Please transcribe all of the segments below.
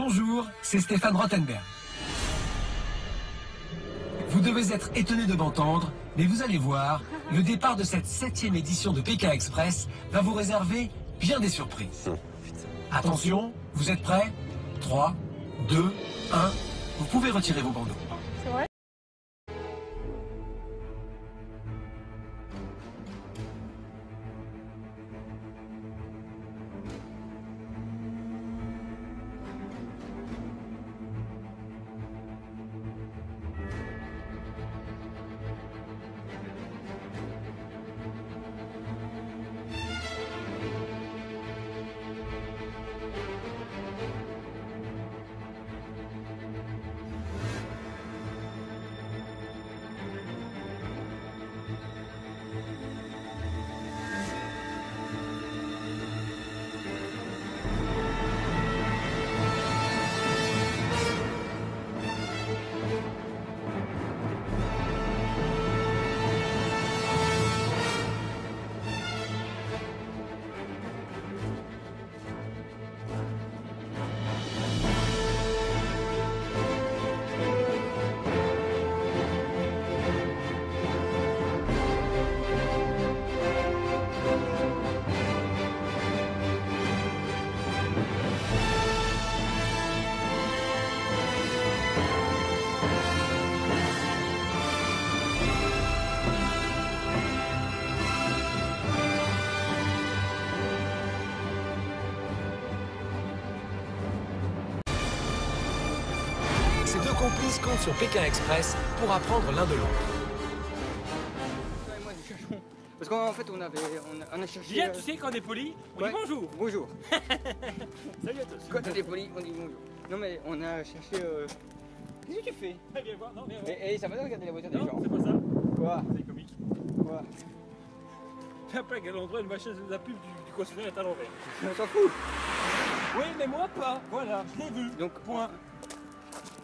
Bonjour, c'est Stéphane Rothenberg. Vous devez être étonné de m'entendre, mais vous allez voir, le départ de cette 7e édition de Pékin Express va vous réserver bien des surprises. Attention, vous êtes prêts? 3, 2, 1, vous pouvez retirer vos bandeaux. C'est vrai? Ces deux complices comptent sur Pékin Express pour apprendre l'un de l'autre. Parce qu'en fait on a cherché... Julien, tu sais quand on est poli, on dit bonjour. Bonjour. Salut à tous. Quand on est poli, on dit bonjour. Non mais on a cherché... Qu'est-ce que tu fais? Viens voir, non, viens voir. Et ça va de regarder la voiture des gens? Non, c'est pas ça. Quoi? C'est comique. Quoi? T'as pas à quel endroit une machine de la pub du concessionnaire est à l'envers. On s'en fout. Oui, mais moi pas. Voilà, je l'ai vu. Donc Point.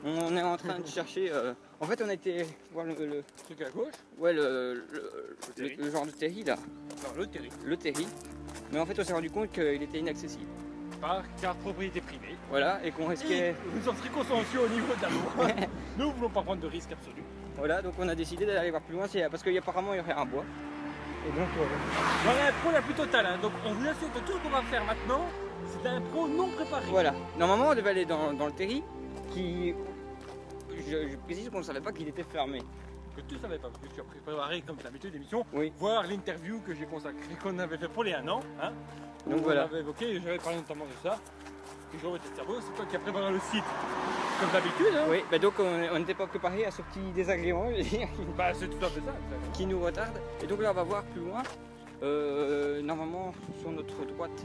on est en train de chercher... En fait on a été voir le Truc à gauche. ouais, terri. le genre de terri là. Non, le terri. Le terri. Mais en fait on s'est rendu compte qu'il était inaccessible. Par carte propriété privée. Voilà, et qu'on risquait... Nous sommes très consciencieux au niveau de la loi. Nous ne voulons pas prendre de risques absolus. Voilà, donc on a décidé d'aller voir plus loin, parce qu'apparemment il y aurait un bois. Et donc... Voilà, un pro la plus totale. Hein. Donc on vous assure que tout ce qu'on va faire maintenant, c'est un pro non préparé. Voilà. Normalement on devait aller dans le terri qui... Je précise qu'on ne savait pas qu'il était fermé. Que tu savais pas, parce que tu as préparé comme d'habitude l'émission, Oui. voir l'interview que j'ai consacrée, qu'on avait fait pour les 1 an. Hein, Donc où voilà. On avait évoqué, j'avais parlé notamment de ça. Et Jean-Baptiste Cerveau, c'est toi qui as préparé le site, comme d'habitude. Hein. Oui, bah donc on n'était pas préparé à ce petit désagrément Bah c'est tout à fait ça. qui nous retarde. Et donc là on va voir plus loin. Normalement sur notre droite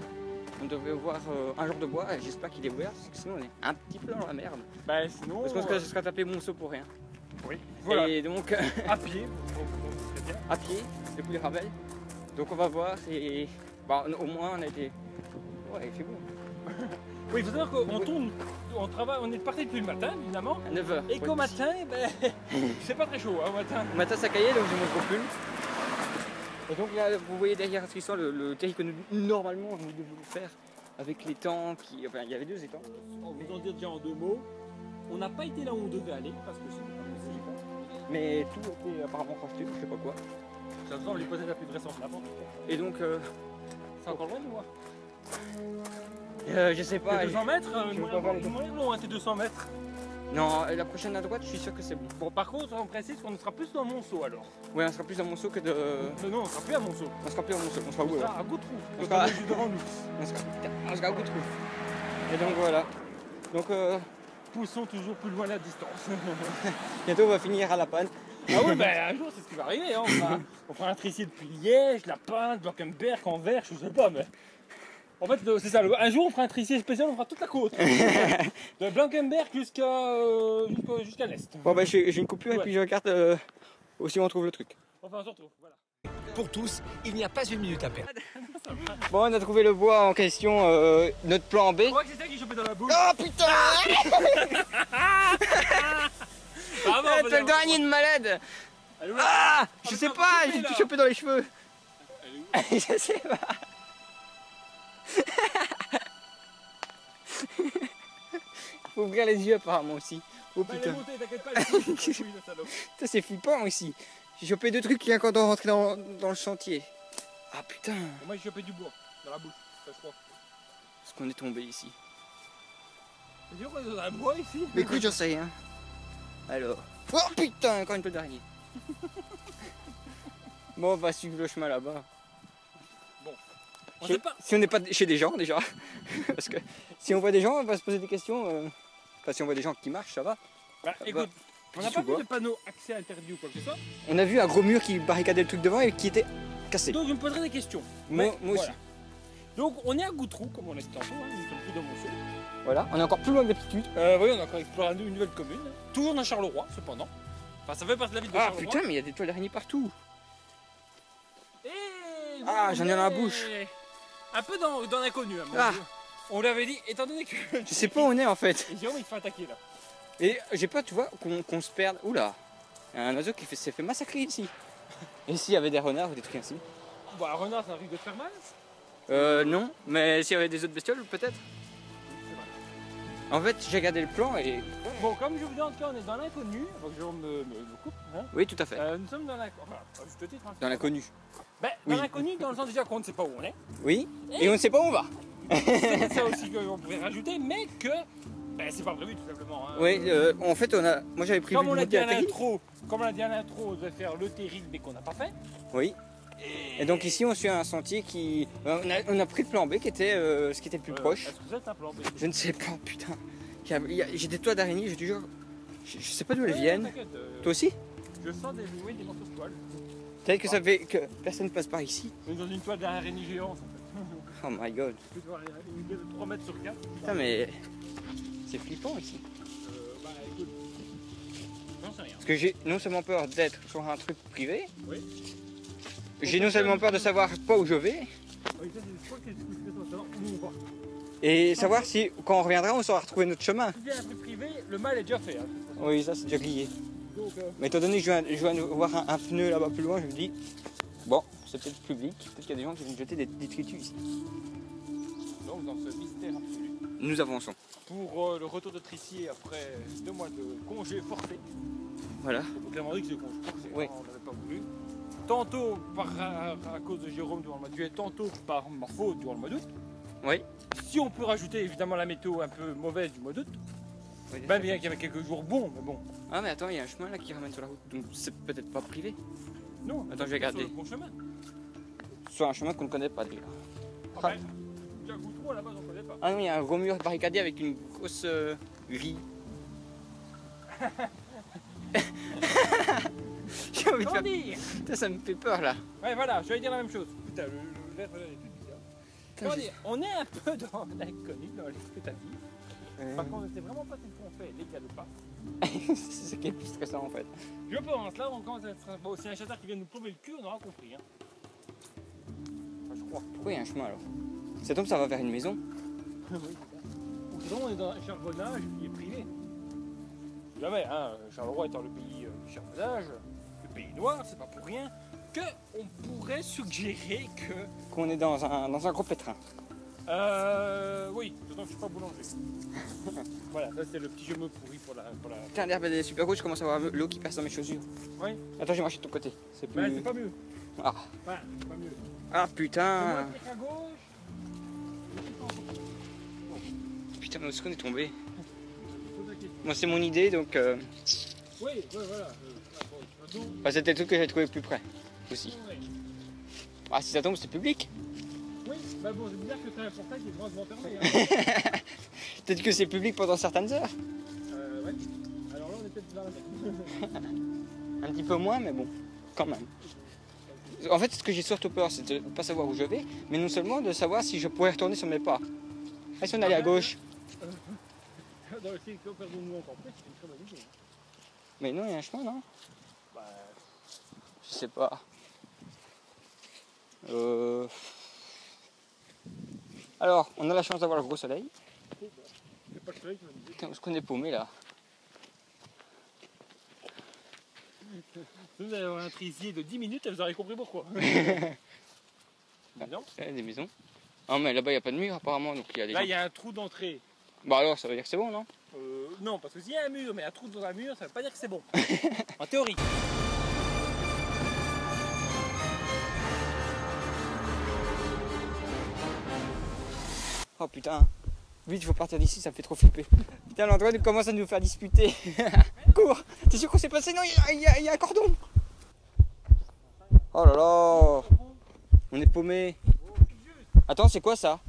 on devrait voir un genre de bois. J'espère qu'il est ouvert parce que sinon on est un petit peu dans la merde. Bah sinon... Parce qu'on se serait tapé Monceau pour rien. Oui. Voilà. Et donc À pied, donc, très bien. à pied, depuis les Ravels. Donc on va voir et bah, au moins on a été... Ouais il fait beau. Oui, il faut savoir qu'on tourne, on travaille, on est parti depuis le matin évidemment. À 9h. Et qu'au matin, ben, c'est pas très chaud hein, au matin. Le matin ça caillait donc je montre au pull. Et donc là vous voyez derrière cette histoire le terri que normalement nous devions faire avec l'étang qui... Enfin il y avait 2 étangs. On vous en dire déjà en 2 mots. On n'a pas été là où on devait aller parce que c'est pas possible. Mais tout était apparemment racheté, je sais pas quoi. Ça semble l'hypothèse la plus vraisemblable en tout cas. Et donc C'est encore loin de moi. je sais pas. 200 mètres, je veux pas voir les moins long hein, tes 200 mètres. Non, la prochaine à droite je suis sûr que c'est bon. Bon par contre on précise qu'on sera plus dans Monceau alors. Ouais on sera plus à Monceau que de... Non, on sera plus à Monceau. On sera plus à Monceau, on sera où On alors? sera à Goutroux. On Parce sera- qu'on est juste devant nous. On sera à Goutroux. Et donc voilà. Donc Poussons toujours plus loin la distance. bientôt on va finir à la panne. Ah oui, ben un jour c'est ce qui va arriver. Hein. On fera un tricé depuis Liège, La Pinte, Blankenberg, Anvers, je sais pas, mais. En fait, c'est ça. Un jour on fera un tricé spécial, on fera toute la côte. De Blankenberg jusqu'à l'est. Bon bah j'ai une coupure et Ouais. puis je regarde aussi où on trouve le truc. Enfin, on se retrouve. Voilà. Pour tous, il n'y a pas une minute à perdre. Bon on a trouvé le bois en question, notre plan B. Je crois que c'est ça qui chopait dans la bouche. Oh putain! Ah, bon, T'as le dernier de malade! Elle est où, Ah! Je mais sais t'as pas, coupé, j'ai là. tout chopé dans les cheveux. Elle est où? Je sais pas. Faut ouvrir les yeux apparemment aussi. Oh Bah, elle est putain. montée, t'inquiète pas, elle est montée, oui, le salaud. Putain, c'est flippant ici. J'ai chopé deux trucs qui quand on rentrait dans le chantier. Ah putain. Et moi, j'ai chopé du bois dans la bouche, ça je crois. Est-ce qu'on est tombé ici? C'est sûr qu'on est dans un bois ici? Mais écoute, j'en sais rien. Alors. Oh putain, encore une toile d'araignée. Bon, on va suivre le chemin là-bas. On sait pas. Si on n'est pas chez des gens déjà. Parce que si on voit des gens, on va se poser des questions. Enfin, si on voit des gens qui marchent, ça va. Bah écoute, on n'a petit pas vu sous-bois. de panneau accès interdit ou quoi que ce soit. On a vu un gros mur qui barricadait le truc devant et qui était cassé. Donc je me poserai des questions. Moi Mais, aussi. voilà. Donc on est à Goutrou, comme on a dit tantôt, hein, nous ne sommes plus dans Monceau. Voilà, on est encore plus loin de l'aptitude. Oui, on a encore exploré une nouvelle commune. Toujours dans Charleroi, cependant. Enfin, ça fait partie de la ville de Ah Charleroi. putain, mais il y a des toiles d'araignée partout. Et Ah, j'en ai dans la mais- bouche. Un peu dans l'inconnu. Hein, mon Ah. Dieu. On lui avait dit, étant donné que. Je sais pas où on est en fait. Et Jérôme il se fait attaquer là. Et j'ai peur, tu vois, qu'on se perde. Oula, il y a un oiseau qui s'est fait massacrer ici. Et s'il y avait des renards ou des trucs ainsi? Bon, un renard, ça risque de te faire mal. Non, mais s'il y avait des autres bestioles, peut-être. C'est vrai. En fait, j'ai regardé le plan et. Bon, comme je vous dis, en tout cas, on est dans l'inconnu. Avant que Jérôme me coupe. Hein. Oui, tout à fait. Nous sommes dans l'inconnu. Enfin, juste le titre. Hein. Dans l'inconnu. Ben, Oui. dans l'inconnu, dans le sens déjà qu'on ne sait pas où on est. Oui, et on ne sait pas où on va. C'est ça aussi qu'on pourrait rajouter, mais que. Ben, c'est pas prévu tout simplement. Hein. Oui, en fait, moi j'avais prévu Comme de on l'a monter dit à à Terrible. l'intro, on devait faire le terrible mais qu'on n'a pas fait. Oui. Et donc ici, on suit un sentier qui. On a pris le plan B qui était ce qui était le plus proche. Est-ce que c'est un plan B? Je ne sais pas, putain. J'ai des toits d'araignée, je te jure. Je sais pas d'où elles viennent. T'inquiète, Toi aussi? je sens des morceaux de toile. Peut-être que ça fait que personne passe par ici. On est dans une toile d'araignée géante en Oh my god. fait. Une de 3 mètres sur 4. Putain, mais. C'est flippant ici. Bah écoute, j'en sais rien. Parce que j'ai non seulement peur d'être sur un truc privé, Oui. j'ai non seulement peur de savoir pas où je vais, Oui, ça, je crois que c'est ce que je fais savoir où on va. et savoir si quand on reviendra, on saura retrouver notre chemin. Si c'est un truc privé, le mal est déjà fait. Hein, de toute façon. Oui, ça c'est déjà grillé. Donc, Mais étant donné que je viens de voir un pneu là-bas plus loin, je me dis, bon, c'est peut-être public, peut-être qu'il y a des gens qui viennent jeter des détritus ici. donc dans ce mystère absolu. Nous avançons. Pour le retour de Trissier après 2 mois de congé forcé. Voilà. On peut clairement dire que c'est congé forcé, Oui. hein, on n'avait pas voulu. Tantôt à cause de Jérôme durant le mois de juillet, tantôt par ma faute durant le mois d'août. Oui. Si on peut rajouter évidemment la météo un peu mauvaise du mois d'août, Oui, ben bien qu'il y avait quelques jours bons, mais bon. Ah mais attends, il y a un chemin là qui ramène sur la route, donc c'est peut-être pas privé. Non, Attends, je vais regarder. sur le bon chemin. Sur un chemin qu'on ne connaît pas déjà. Ah ben, déjà Goutrou à la base on connaît pas. Ah non, il y a un gros mur barricadé avec une grosse grille. J'ai envie de Comment faire... dire? Putain, ça me fait peur là. Ouais voilà, je vais dire la même chose. Putain, le verre là est tout bizarre. Comment dire? On est un peu dans l'inconnu, dans l'expectative. Par contre, c'est vraiment pas ce qu'on fait, les gars de pas. C'est ce qui est le plus stressant en fait. Je pense, là on commence à être... Bon, si un chasseur qui vient nous plomber le cul, on aura compris. Hein. Enfin, je crois. Pourquoi il y a un chemin alors? Ça tombe, ça va vers une maison. Oui, c'est ça. Ou sinon on est dans un charbonnage qui est privé. Jamais, hein, Charleroi étant le pays du charbonnage, le pays noir, c'est pas pour rien que on pourrait suggérer que... Qu'on est dans un gros pétrin. Oui, d'autant que je suis pas boulanger. Voilà, ça c'est le petit jeu me pourri pour la... Putain, l'herbe elle est super rouge, je commence à avoir l'eau qui passe dans mes chaussures. Oui, Attends, j'ai marché de ton côté. C'est plus. ben c'est pas mieux. Ah. Voilà, c'est pas mieux. Ah C'est putain. moi qui est à gauche. Putain, mais où est-ce qu'on est tombé? Pose la question. Moi, c'est mon idée donc. Oui, voilà. Bon, Enfin, c'était le truc que j'ai trouvé plus près aussi. ouais. Ah, si ça tombe, c'est public. Oui, bah bon, c'est bizarre que tu as un portail qui est grandement fermé. Hein. Peut-être que c'est public pendant certaines heures. Ouais. Alors là, on est peut-être vers la mer. Un petit peu moins, mais bon, quand même. En fait, ce que j'ai surtout peur, c'est de ne pas savoir où je vais, mais non seulement de savoir si je pourrais retourner sur mes pas. Ah, si on allait à gauche. Dans le secteur, perdons-nous encore plus, c'est une très bonne idée. Mais non, il y a un chemin, non? Bah, Je sais pas. Alors, on a la chance d'avoir le gros soleil. c'est pas le soleil qui va nous dire. Putain, où est-ce qu'on est paumé là? Si vous allez avoir un trisier de 10 minutes, vous aurez compris pourquoi. Non. Il y a des maisons. Ah, mais là-bas, il n'y a pas de mur apparemment, donc il y a des Là, gens. il y a un trou d'entrée. Bah alors, ça veut dire que c'est bon, non? Non, parce que s'il y a un mur, mais un trou dans un mur, ça veut pas dire que c'est bon. En théorie. Oh putain, vite, il faut partir d'ici, ça me fait trop flipper. Putain, l'endroit il commence à nous faire disputer. Cours, t'es sûr qu'on s'est passé? Non, il y a un cordon. Oh là là, on est paumé. Attends, c'est quoi ça?